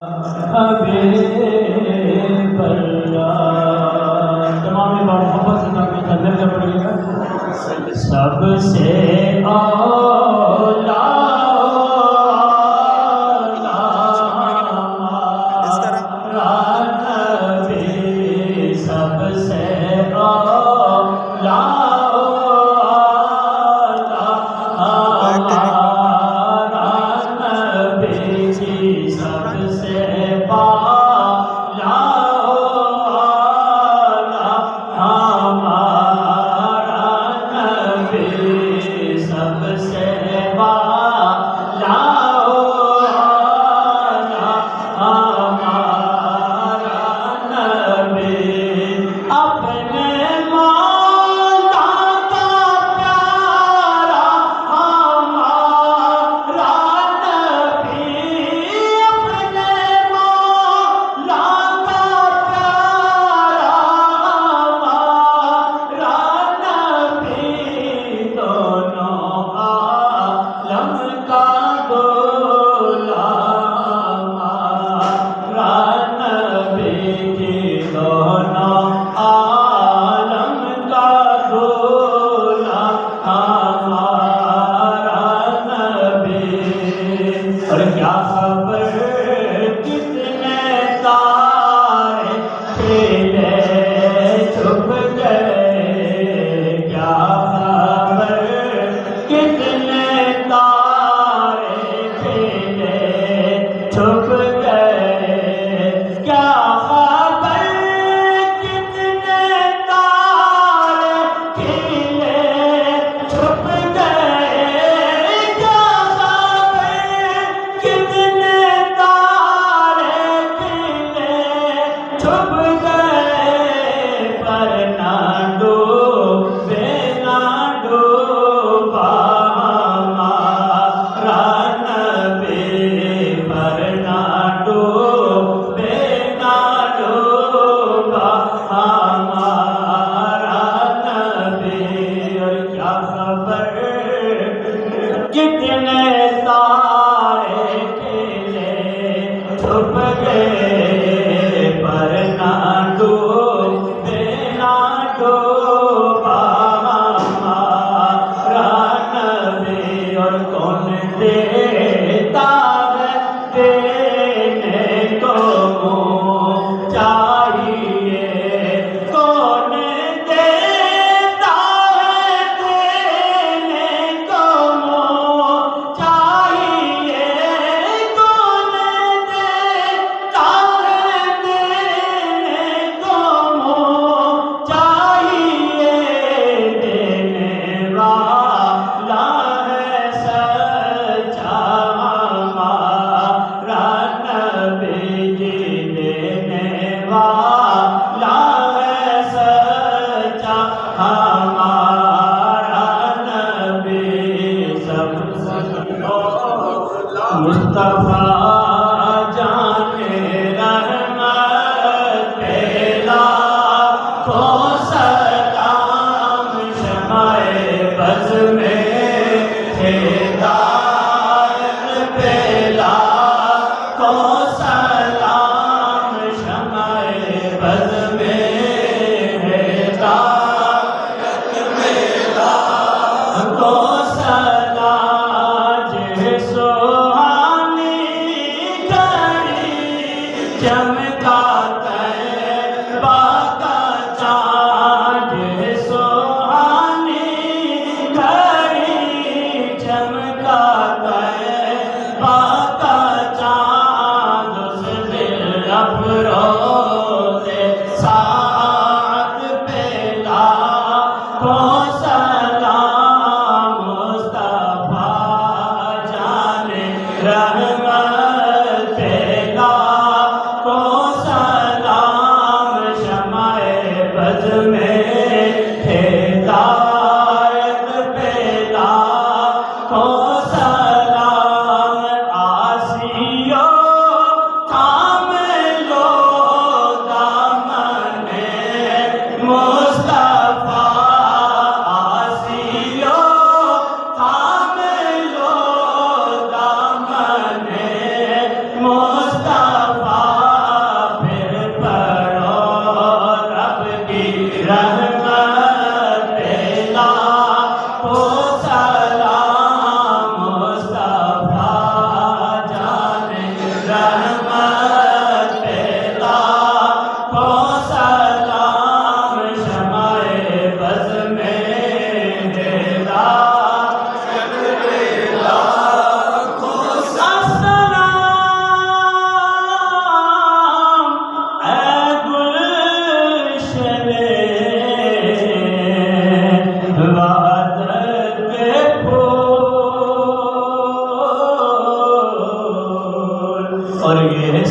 حبیب اللہ تمام بار محبت سے نام مل کر پڑھیے گا سب سے اولا نبی سب سے اولا رحمت اللہ کو سلام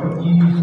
25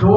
2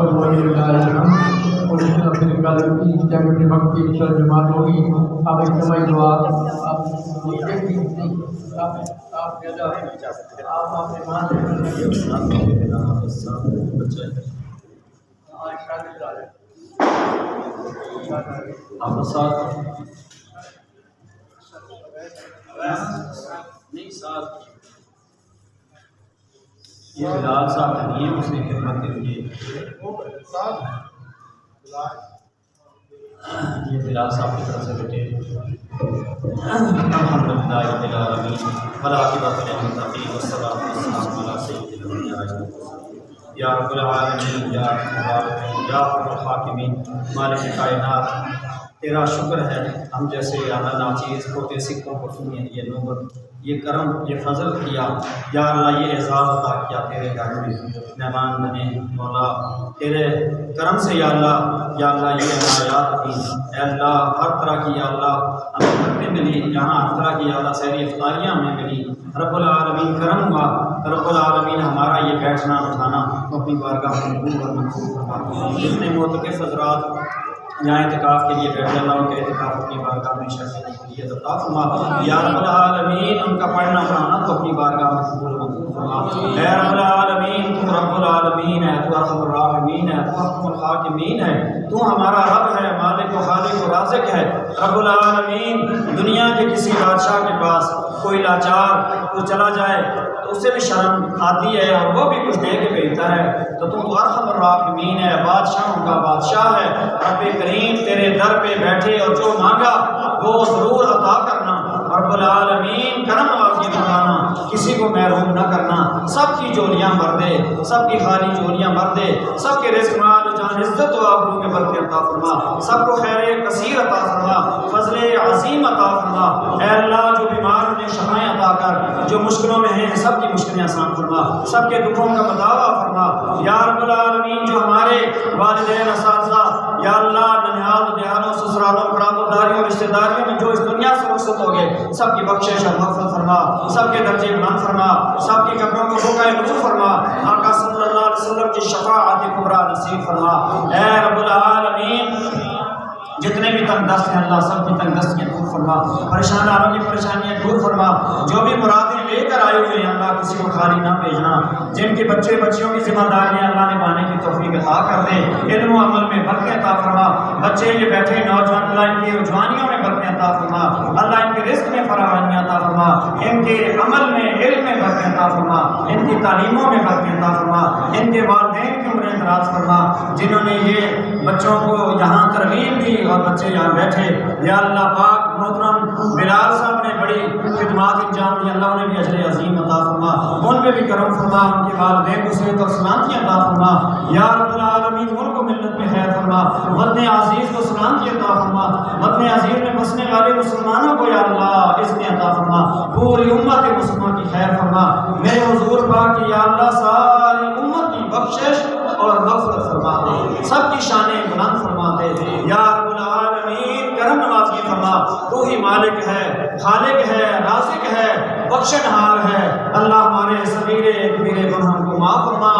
پر اور اس طرح پھر کل جب اپنے وقت کی جماعت ہوگی آپ اجتماعی دعا آپ آپ ساتھ نہیں ساتھ یہ بلال صاحب نہیں ہے، اس نے خدمت کے لیے یہ بلال صاحب کی طرف سے بیٹے الحمدللہ رب العالمین والعاقبۃ للمتقین والصلاۃ والسلام علی سید الانبیاء یا رب العالمین یا یا رب الحاکمین مالک کائنات، تیرا شکر ہے ہم جیسے اعلیٰ ناچیز چھوٹے سکھوں کو تم نے یہ نوبت، یہ کرم، یہ فضل کیا یا اللہ، یہ اعزاز عطا کیا تیرے گھر میں مہمان بنے مولا، تیرے کرم سے یا اللہ یہ عنایات دی اے اللہ، ہر طرح کی یا اللہ ہمیں برکتیں ملی، یہاں ہر طرح کی یا اللہ سحری افطاریاں ہمیں ملی رب العالمین، کرم ہوا رب العالمین، ہمارا یہ بیٹھنا اٹھانا تو اپنی بارگاہ میں قبول اور منظور فرما، جتنے معتکف حضرات یہاں اعتکاف کے لیے بیٹھے اللہ ان کے اعتکاف اپنی بارگاہ میں شرکت کے لیے عطا فرما یا رب العالمین، ان کا پڑھنا پڑھانا تو اپنی بارگاہ میں قبول منظور فرما اے رب العالمین، تو رب العالمین ہے، تو ارحم الراحمین ہے، تو ارحم الحاکمین ہے، تو ہمارا رب ہے، مالک و خالق و رازق ہے رب العالمین۔ دنیا کے کسی بادشاہ کے پاس کوئی لاچار تو چلا جائے تو اس سے بھی شرم آتی ہے اور وہ بھی کچھ دے کے بھیجتا ہے، تو ارحم الراحمین ہے، بادشاہوں کا بادشاہ ہے رب کریم، تیرے در پہ بیٹھے اور جو مانگا وہ ضرور عطا کرنا رب العالمین، کرم نوازی فرمانا، کسی کو محروم نہ کرنا، سب کی جولیاں بھر دے، سب کی خالی جولیاں بھر دے، سب کے رزق مال جان عزت و آبرو میں برکت عطا فرما، سب کو خیر کثیر عطا فرما، فضل عظیم عطا فرما اے اللہ، جو بیمار انہیں شفائیں عطا کر، جو مشکلوں میں ہیں سب کی مشکلیں آسان فرما، سب کے دکھوں کا بداوا فرما یا رب العالمین۔ جو ہمارے والدین اساتذہ یا اللہ ننھیال دیہانوں سسرالوں قرابت داریوں رشتہ داریوں میں جو اس دنیا سے رخصت ہو گئے، سب کی بخشش اور مغفرت فرما، سب کے درجے بلند فرما، سب کی قبروں کو بقائے نور فرما، آقا صلی اللہ علیہ وسلم کی شفاعت کبریٰ نصیب فرما اے رب العالمین۔ جتنے بھی تنگ دست ہیں اللہ، سب کی تنگ دستیاں دور فرما، پریشان آروں کی پریشانیاں دور فرما، جو بھی مرادیں لے کر آئے ہوئے ہیں اللہ کسی کو خالی نہ بھیجنا، جن کے بچے بچیوں کی ذمہ داریاں اللہ نے پانے کی توفیق عطا کر دے، علم و عمل میں برکت عطا فرما، بچے یہ بیٹھے نوجوان اللہ ان کی جوانیوں میں برکت عطا فرما، اللہ ان کے رزق میں فراوانیاں عطا فرما، ان کے عمل میں علم میں برکت عطا فرما، ان کی تعلیموں میں برکت عطا فرما، ان کے والدین کی عمریں دراز فرما، جنہوں نے یہ بچوں کو یہاں ترغیب دی اور بچے یہاں بیٹھے یا اللہ پاک، محترم بلال صاحب نے بڑی خدمات انجام دی، اللہ انہیں بھی اجر عظیم عطا فرما، ان پہ بھی کرم فرما، ان کے والدین کو صحت اور سلامتی عطا فرما یا رب العالمین، ان کو ملت میں خیر فرما، وطن عزیز کو سلامتی عطا فرما، وطن عزیز میں بسنے والے مسلمانوں کو یا اللہ عزت عطا فرما، پوری امت مسلمان کی خیر فرما، میرے حضور پاک کی یا اللہ ساری امت کی بخشش اور مغفرت فرما دے، سب کی شانیں بلند فرما دے یا رب العالمین، کرم نوازی فرما، تو ہی مالک ہے، خالق ہے، رازق ہے، بخشنہار ہے اللہ، ہمارے صغیرے کبیرے گناہوں کو معاف فرما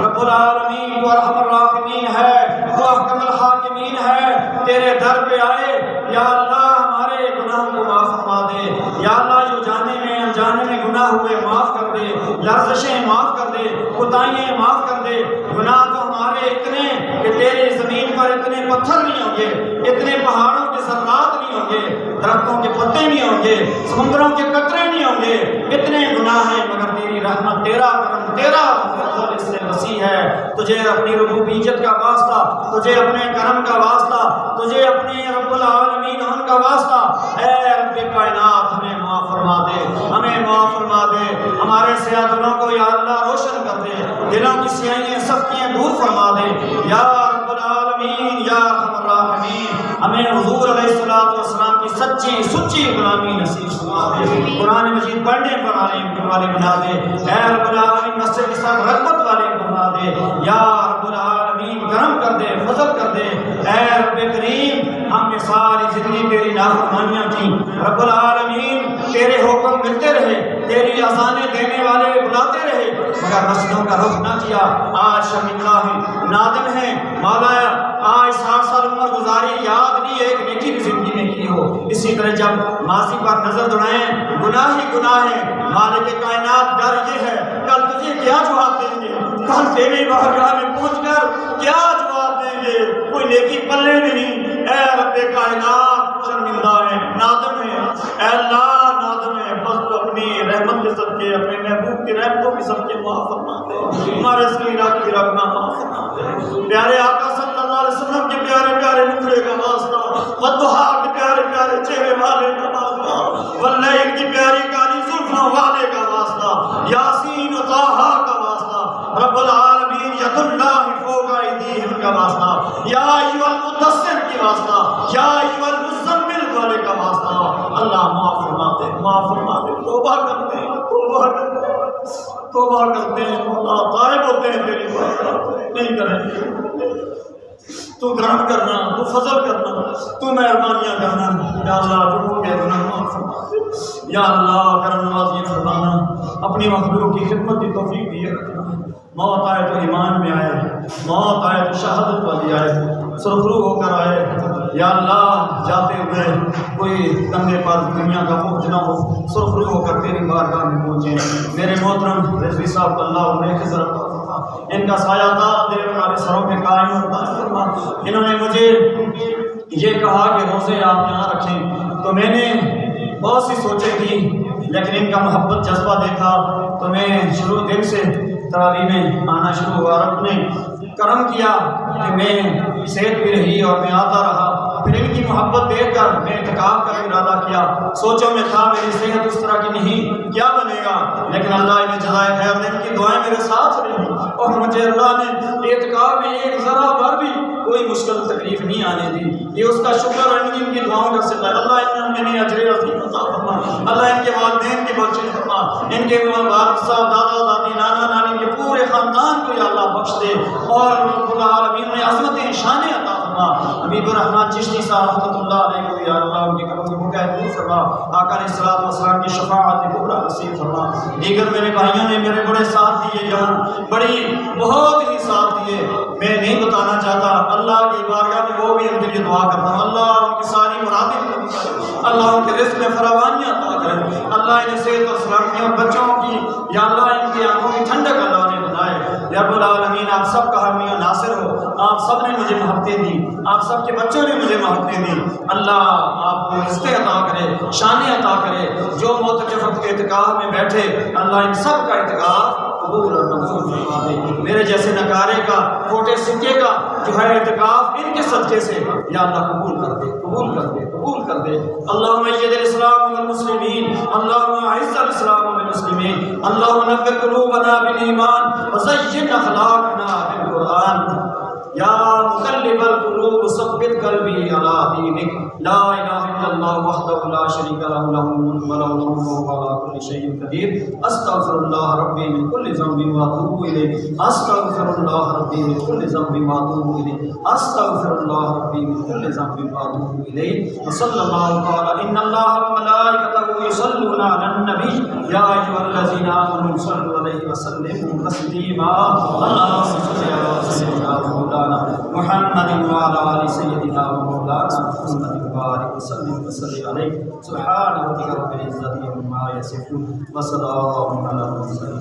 رب العالمین، تو ارحم الراحمین ہے، تو احکم الحاکمین ہے، تیرے در پہ آئے یا اللہ ہمارے گناہوں کو معاف فرما دے یا اللہ، جو جانے میں انجانے میں گناہ ہوئے معاف کر دے، لرزشیں معاف کر دے، کوتاہیاں معاف کر دے، گناہ تو ہمارے اتنے کہ تیرے زمین پر اتنے پتھر نہیں ہوں گے، اتنے پہاڑوں کے ذرات نہیں ہوں گے، درختوں کے پتے نہیں ہوں گے، سمندروں کے قطرے نہیں ہوں گے، اتنے گناہ ہیں مگر تیری رحمت، تیرا کرم، تیرا فضل اس سے وسیع ہے، تجھے اپنی ربوبیت کا واسطہ، تجھے اپنے کرم کا واسطہ، تجھے اپنے رب العالمین ہم کا واسطہ، اے رب کائنات ہمیں معاف فرما دے، ہمیں معاف فرما دے، ہمارے سیاہ دلوں کو یا اللہ روشن کر دے، دلوں کی سیاہیاں سختیاں دور فرما دے یا رب العالمین یا ارحم الراحمین، ہمیں حضور علیہ السلام کی سچی سچی غلامی نصیب فرما دے، قرآن مجید پڑھنے والے بنا دے اے رب العالمین، مسجد کے ساتھ رغبت والے بنا دے یا رب العالمین، کرم کر دے، فضل کر دے اے رب کریم، ہم نے ساری زندگی تیری نافرمانیاں کی رب العالمین، تیرے حکم ملتے رہے، تیری اذانیں دینے والے بلاتے رہے، مگر مسجدوں کا رخ نہ کیا. آج شرمندہ ہیں، نادم ہیں. مولا آج 60 سال عمر گزاری، یاد نہیں ایک نیکی بھی زندگی میں کی ہو. اسی طرح جب ماضی پر نظر دوڑائیں، گناہ ہی گناہ ہے. مالک کائنات ڈر یہ ہے کل تجھے کیا جواب دیں گے، کل تیری بارگاہ میں پہنچ کر کیا جواب دیں گے، کوئی نیکی پلے نہیں. اے رب کائنات شرمندہ ہے، نادم ہے. اے اللہ نادم ہے، بس تو اپنی رحمت کے صدقے، اپنے محبوب کی رحمتوں کے صدقے معاف فرما دے. ہمارے سکینات کی رحمت معاف فرما دے. پیارے آقا صلی اللہ علیہ وسلم کے پیارے پیارے نخرے کا واسطہ، والضحیٰ کے پیارے پیارے چہرے والے کا واسطہ، واللیل کی پیاری کالی زلفوں والے کا واسطہ، یاسین و طٰہٰ کا واسطہ، رب العالمین ید اللہ فوق ایدیہم کا واسطہ، یا ایھا المدثر کی واسطہ، یا ایھا المزمل والے کا واسطہ. اللہ معاف فرما دے، معاف فرما دے. توبہ کرتے ہیں، توبہ کرتے ہیں، توبہ کرتے ہیں. اللہ غائب ہوتے ہیں تیری بات نہیں کریں گے. تو گرم کرنا، تو فضل کرنا، تو مہربانیاں کرنا. یا اللہ جو ہو گئے گناہ معاف فرما دے. یا اللہ کرم نوازی فرمانا، اپنی مخلوق کی خدمت کی توفیق دیے رکھنا. موت آئے تو ایمان میں آئے، موت آئے تو شہادت والی آئے، سرخرو ہو کر آئے. یا اللہ جاتے ہوئے کوئی کندھے پر دنیا کا بوجھ نہ ہو، سرخرو ہو کر تیری بارگاہ میں پہنچے. میرے محترم رضوی صاحب کو اللہ علیہ خضر عطا فرما، ان کا سایہ تھا تیرے ہمارے سروں پہ قائم ہوتا فرما. انہوں نے مجھے یہ کہا کہ روزے آپ یہاں رکھیں، تو میں نے بہت سی سوچیں کی، لیکن ان کا محبت جذبہ دیکھا تو میں شروع دن سے تراویح میں آنا شروع ہوا. رب نے کرم کیا کہ میں صحت بھی رہی اور میں آتا رہا. پھر ان کی محبت دیکھ کر میں اعتکاف کا ارادہ کیا. سوچوں میں تھا میری صحت اس طرح کی نہیں، کیا بنے گا، لیکن اللہ انہیں جزائے خیر دے. ان کی دعائیں میرے ساتھ رہی اور مجھے اللہ نے اعتکاف میں ایک ذرا بھر بھی کوئی مشکل تکلیف نہیں آنے دی. یہ اس کا شکر اور ان کی دعاؤں کا صدقہ. اللہ انہیں اجر عظیم عطا فرما. اللہ ان کے والدین کی بخشش فرما. ان کے والد صاحب، دادا دادی، نانا نانی کے پورے خاندان کو یا اللہ بخش دے اور رب العالمین نے عظمتیں شانیں عطا فرما. حبیب الرحمن چشتی صاحب رحمۃ اللہ علیہ کو یا اللہ ان کی قبر کو مقید دور فرما. آقا علیہ الصلوۃ والسلام کی شفاعت کبریٰ نصیب فرما. دیگر میرے بھائیوں نے میرے بڑے ساتھ دیے یہاں، بڑی بہت ہی ساتھ دیے. میں نہیں بتانا چاہتا. اللہ کی بارگاہ میں وہ بھی ان کے لیے دعا کرتا ہوں. اللہ ان کی ساری مرادیں پوری کرے، اللہ ان کے رزق میں فراوانیاں عطا کرے. اللہ انہیں صحت اور سلامتی اور بچوں کی یا اللہ ان کی آنکھوں کی ٹھنڈک اللہ نے بنائے. یا رب العالمین آپ سب کا حامی و ناصر ہو. آپ سب نے مجھے محبتیں دی، آپ سب کے بچوں نے مجھے محبتیں دی. اللہ آپ کو رزق عطا کرے، شانیں عطا کرے. جو معتکف کے اعتکاف میں بیٹھے اللہ ان سب کا اعتکاف قبول اور منظور فرما دے. میرے جیسے نکارے کا، کھوٹے سکے کا جو ہے اعتکاف ان کے صدقے سے یا اللہ قبول کر دے، قبول کر دے، قبول کر دے. اللہم ایّد الاسلام والمسلمین، اللہم اعز الاسلام والمسلمین، اللہم نور قلوبنا بالایمان وزین اخلاقنا بالقرآن. یا مقلب القلوب ثبت قلبی علی دینک. لا الہ الا اللہ وحدہ لا شریک لہ لہ الملک و لہ الحمد وہو علی کل شیء قدیر. استغفر اللہ ربی من کل ذنب واتوب الیہ. استغفر اللہ ربی من کل ذنب واتوب الیہ. استغفر اللہ ربی من کل ذنب واتوب الیہ. وصلی اللہ تعالی ان اللہ وملائکتہ یصلون علی النبی یا ایھا الذین آمنوا صلوا علیہ وسلموا تسلیما. اللہم صل علی سیدنا محمد وعلى آل سيدنا ومولانا محمد وبارك وسلم عليه. سبحان ربك رب العزة عما يصفون وسلام على المرسلين.